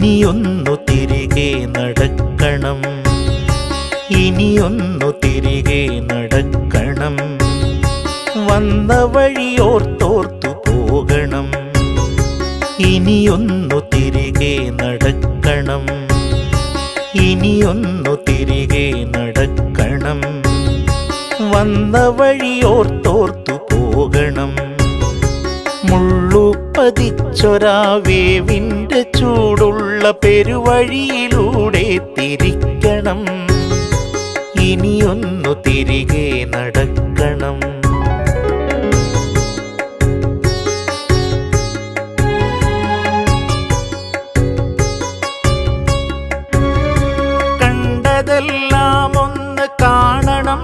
ഇനിയൊന്നു തിരികെ നടക്കണം, ഇനിയൊന്നു തിരികെ നടക്കണം. വന്ന വഴിയോർത്തോർത്തു പോകണം, ഇനിയൊന്നു തിരികെ നടക്കണം, ഇനിയൊന്നു തിരികെ നടക്കണം. വന്ന വഴിയോർത്തോർത്തു പോകണം. മുള്ളുപതിച്ചൊരാവേവിൻ്റെ ചൂടുള്ള പെരുവഴിയിലൂടെ തിരിക്കണം, ഇനിയൊന്നു തിരികെ നടക്കണം. കണ്ടതെല്ലാം ഒന്ന് കാണണം,